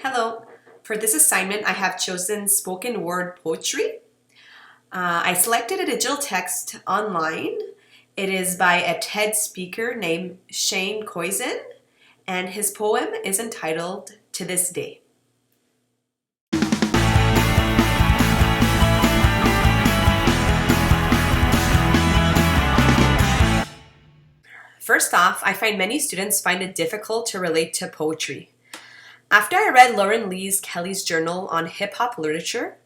Hello. For this assignment, I have chosen spoken word poetry. I selected a digital text online. It is by a TED speaker named Shane Koizen, and his poem is entitled To This Day. First off, I find many students find it difficult to relate to poetry. After I read Lauren Lee's Kelly's Journal on hip-hop literature,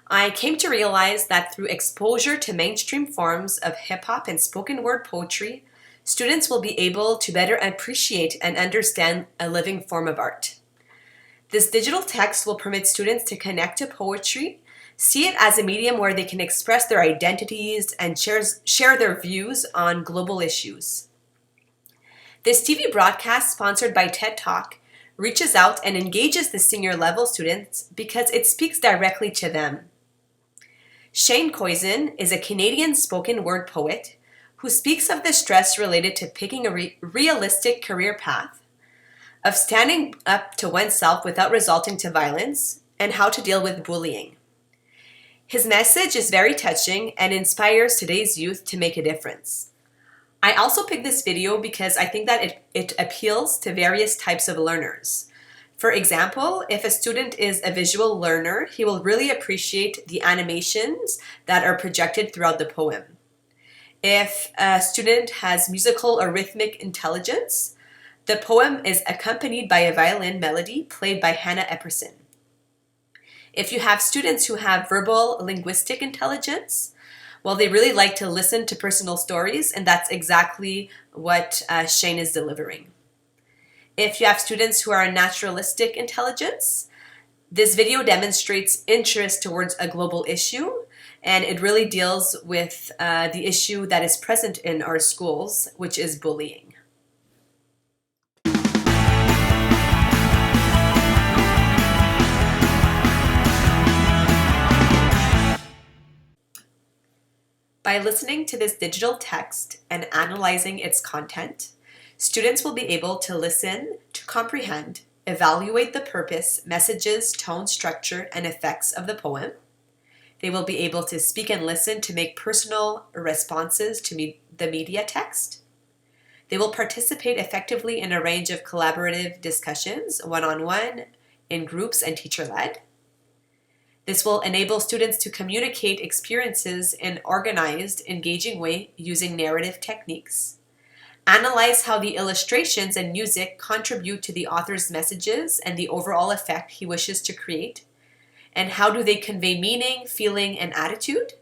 I came to realize that through exposure to mainstream forms of hip-hop and spoken word poetry, students will be able to better appreciate and understand a living form of art. This digital text will permit students to connect to poetry, see it as a medium where they can express their identities and share their views on global issues. This TV broadcast, sponsored by TED Talk, reaches out and engages the senior level students because it speaks directly to them. Shane Koizen is a Canadian spoken word poet who speaks of the stress related to picking a realistic career path, of standing up to oneself without resulting to violence, and how to deal with bullying. His message is very touching and inspires today's youth to make a difference. I also picked this video because I think that it appeals to various types of learners. For example, if a student is a visual learner, he will really appreciate the animations that are projected throughout the poem. If a student has musical or rhythmic intelligence, the poem is accompanied by a violin melody played by Hannah Epperson. If you have students who have verbal linguistic intelligence, well, they really like to listen to personal stories, and that's exactly what Shane is delivering. If you have students who are a naturalistic intelligence, this video demonstrates interest towards a global issue, and it really deals with the issue that is present in our schools, which is bullying. By listening to this digital text and analyzing its content, students will be able to listen, to comprehend, evaluate the purpose, messages, tone, structure, and effects of the poem. They will be able to speak and listen to make personal responses to the media text. They will participate effectively in a range of collaborative discussions, one-on-one, in groups, and teacher-led. This will enable students to communicate experiences in an organized, engaging way using narrative techniques. Analyze how the illustrations and music contribute to the author's messages and the overall effect he wishes to create. And how do they convey meaning, feeling, and attitude?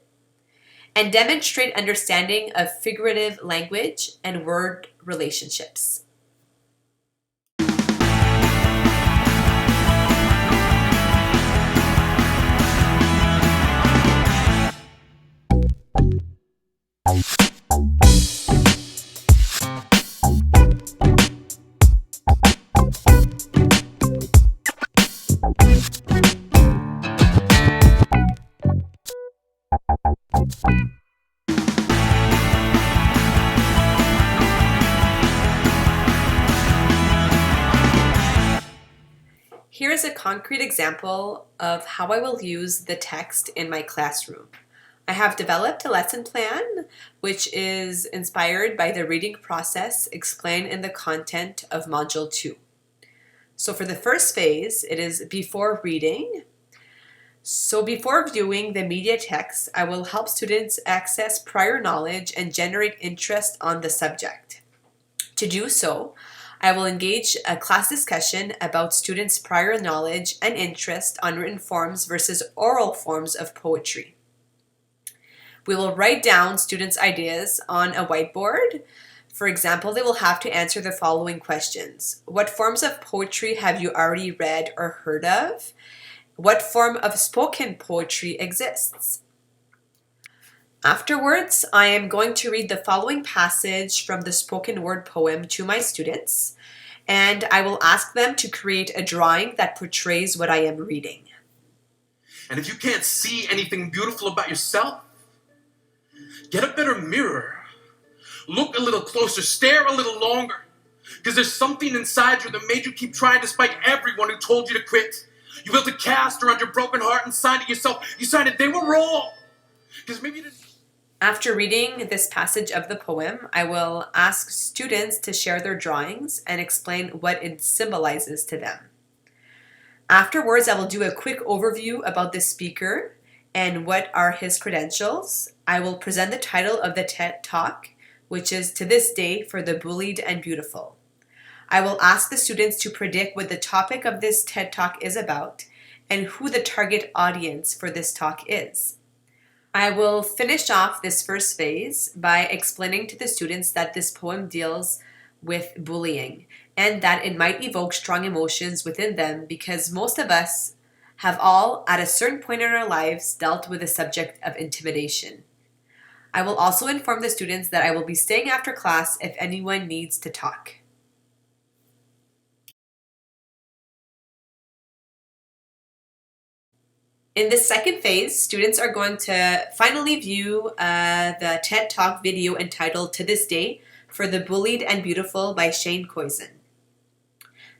And demonstrate understanding of figurative language and word relationships. Here is a concrete example of how I will use the text in my classroom. I have developed a lesson plan which is inspired by the reading process explained in the content of Module 2. So for the first phase, it is before reading. So before viewing the media text, I will help students access prior knowledge and generate interest on the subject. To do so, I will engage a class discussion about students' prior knowledge and interest on written forms versus oral forms of poetry. We will write down students' ideas on a whiteboard. For example, they will have to answer the following questions. What forms of poetry have you already read or heard of? What form of spoken poetry exists? Afterwards, I am going to read the following passage from the spoken word poem to my students, and I will ask them to create a drawing that portrays what I am reading. And if you can't see anything beautiful about yourself, get a better mirror. Look a little closer, stare a little longer. Because there's something inside you that made you keep trying despite everyone who told you to quit. You built a cast around your broken heart and signed it yourself. You signed it. They were wrong. Because maybe you didn't... After reading this passage of the poem, I will ask students to share their drawings and explain what it symbolizes to them. Afterwards, I will do a quick overview about the speaker and what are his credentials. I will present the title of the TED Talk, which is To This Day for the Bullied and Beautiful. I will ask the students to predict what the topic of this TED Talk is about and who the target audience for this talk is. I will finish off this first phase by explaining to the students that this poem deals with bullying and that it might evoke strong emotions within them because most of us have all, at a certain point in our lives, dealt with the subject of intimidation. I will also inform the students that I will be staying after class if anyone needs to talk. In this second phase, students are going to finally view the TED Talk video entitled To This Day for the Bullied and Beautiful by Shane Koisen.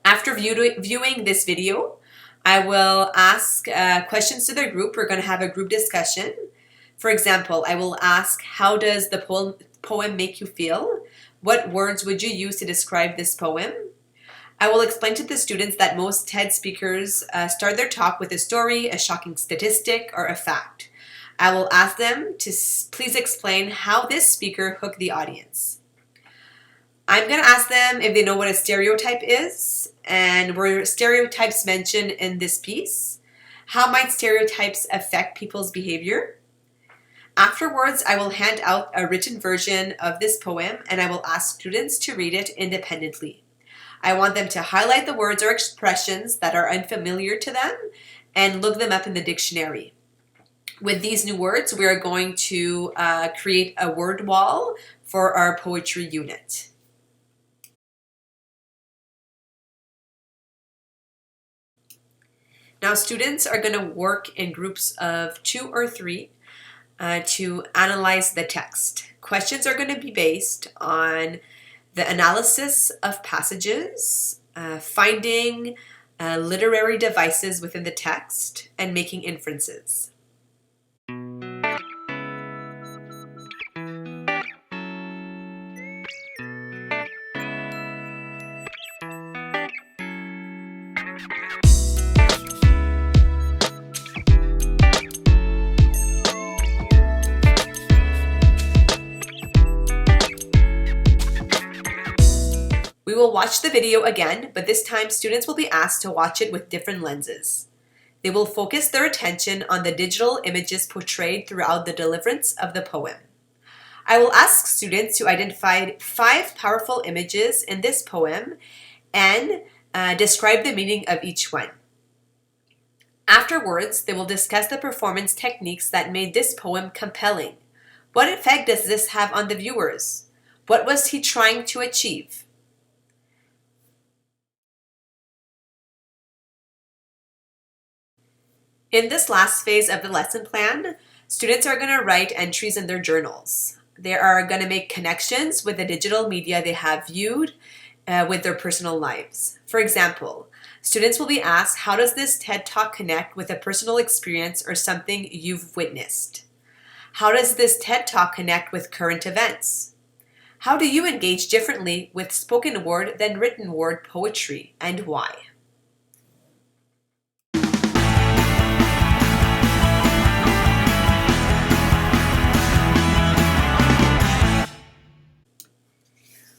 After viewing this video, I will ask questions to their group. We're going to have a group discussion. For example, I will ask, how does the poem make you feel? What words would you use to describe this poem? I will explain to the students that most TED speakers start their talk with a story, a shocking statistic, or a fact. I will ask them to please explain how this speaker hooked the audience. I'm going to ask them if they know what a stereotype is and were stereotypes mentioned in this piece. How might stereotypes affect people's behavior? Afterwards, I will hand out a written version of this poem and I will ask students to read it independently. I want them to highlight the words or expressions that are unfamiliar to them and look them up in the dictionary. With these new words, we are going to create a word wall for our poetry unit. Now, students are going to work in groups of 2 or 3 to analyze the text. Questions are going to be based on the analysis of passages, finding literary devices within the text, and making inferences. We will watch the video again, but this time students will be asked to watch it with different lenses. They will focus their attention on the digital images portrayed throughout the deliverance of the poem. I will ask students to identify 5 powerful images in this poem and describe the meaning of each one. Afterwards, they will discuss the performance techniques that made this poem compelling. What effect does this have on the viewers? What was he trying to achieve? In this last phase of the lesson plan, students are going to write entries in their journals. They are going to make connections with the digital media they have viewed with their personal lives. For example, students will be asked, how does this TED Talk connect with a personal experience or something you've witnessed? How does this TED Talk connect with current events? How do you engage differently with spoken word than written word poetry, and why?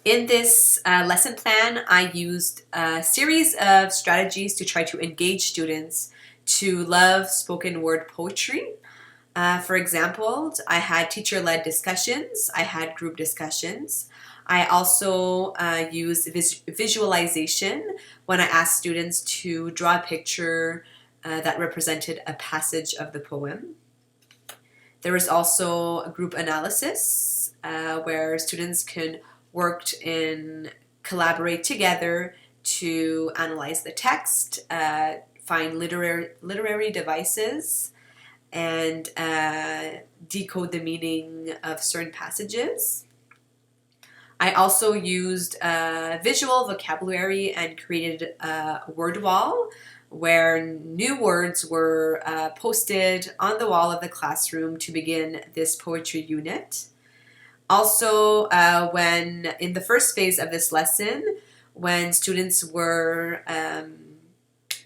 In this lesson plan, I used a series of strategies to try to engage students to love spoken word poetry. For example, I had teacher-led discussions, I had group discussions. I also used visualization when I asked students to draw a picture that represented a passage of the poem. There was also a group analysis where students can collaborate together to analyze the text, find literary devices, and decode the meaning of certain passages. I also used visual vocabulary and created a word wall where new words were posted on the wall of the classroom to begin this poetry unit. Also, when in the first phase of this lesson, when students were,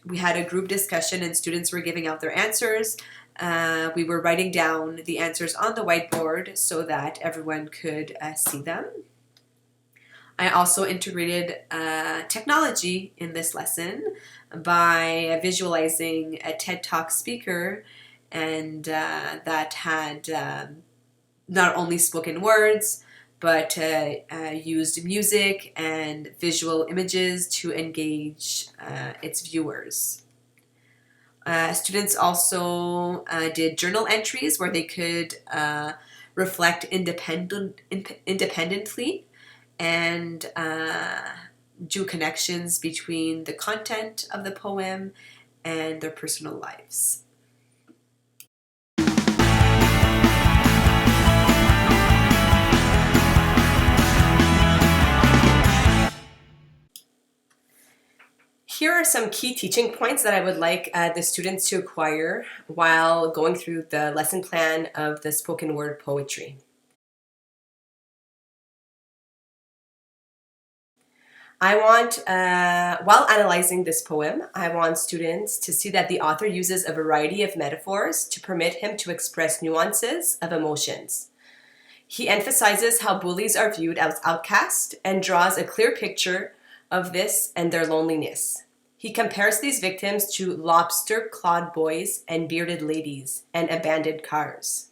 we had a group discussion and students were giving out their answers. We were writing down the answers on the whiteboard so that everyone could see them. I also integrated technology in this lesson by visualizing a TED Talk speaker and that had not only spoken words but used music and visual images to engage its viewers. Students also did journal entries where they could reflect independently and do connections between the content of the poem and their personal lives. Here are some key teaching points that I would like the students to acquire while going through the lesson plan of the spoken word poetry. I want, while analyzing this poem, I want students to see that the author uses a variety of metaphors to permit him to express nuances of emotions. He emphasizes how bullies are viewed as outcast and draws a clear picture of this and their loneliness. He compares these victims to lobster-clawed boys and bearded ladies and abandoned cars.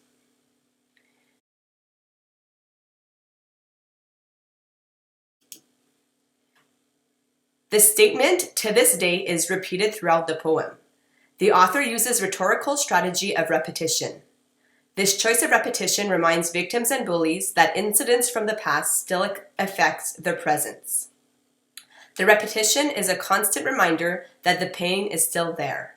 The statement, "to this day," is repeated throughout the poem. The author uses rhetorical strategy of repetition. This choice of repetition reminds victims and bullies that incidents from the past still affects their presence. The repetition is a constant reminder that the pain is still there.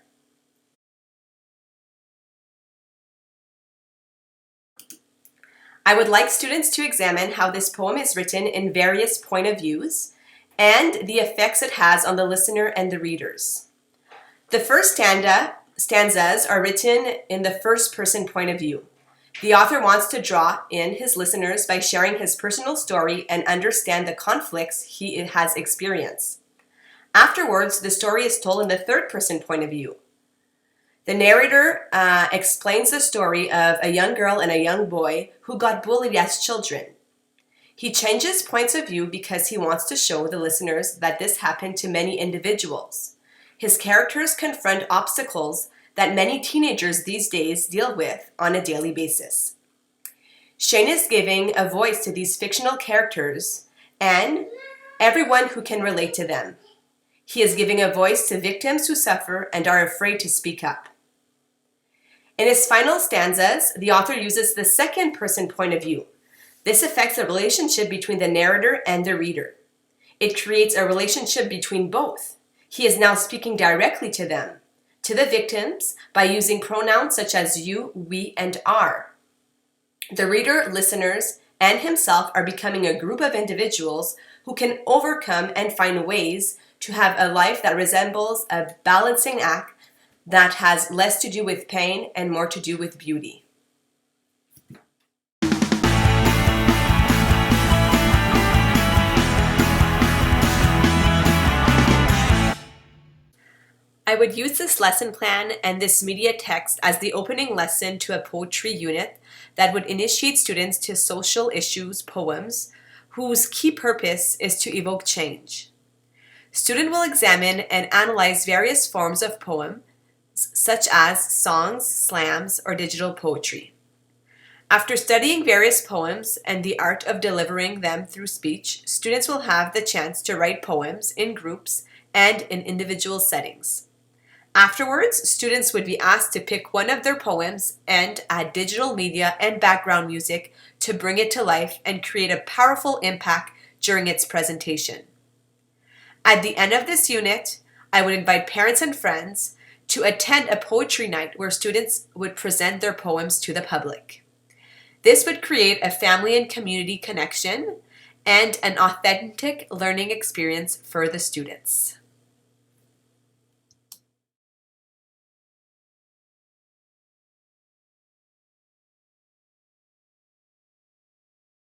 I would like students to examine how this poem is written in various point of views and the effects it has on the listener and the readers. The first stanzas are written in the first person point of view. The author wants to draw in his listeners by sharing his personal story and understand the conflicts he has experienced. Afterwards, the story is told in the third person point of view. The narrator explains the story of a young girl and a young boy who got bullied as children. He changes points of view because he wants to show the listeners that this happened to many individuals. His characters confront obstacles that many teenagers these days deal with on a daily basis. Shane is giving a voice to these fictional characters and everyone who can relate to them. He is giving a voice to victims who suffer and are afraid to speak up. In his final stanzas, the author uses the second person point of view. This affects the relationship between the narrator and the reader. It creates a relationship between both. He is now speaking directly to them, to the victims, by using pronouns such as you, we, and our. The reader, listeners, and himself are becoming a group of individuals who can overcome and find ways to have a life that resembles a balancing act that has less to do with pain and more to do with beauty. I would use this lesson plan and this media text as the opening lesson to a poetry unit that would initiate students to social issues poems whose key purpose is to evoke change. Student will examine and analyze various forms of poem, such as songs, slams, or digital poetry. After studying various poems and the art of delivering them through speech, students will have the chance to write poems in groups and in individual settings. Afterwards, students would be asked to pick one of their poems and add digital media and background music to bring it to life and create a powerful impact during its presentation. At the end of this unit, I would invite parents and friends to attend a poetry night where students would present their poems to the public. This would create a family and community connection and an authentic learning experience for the students.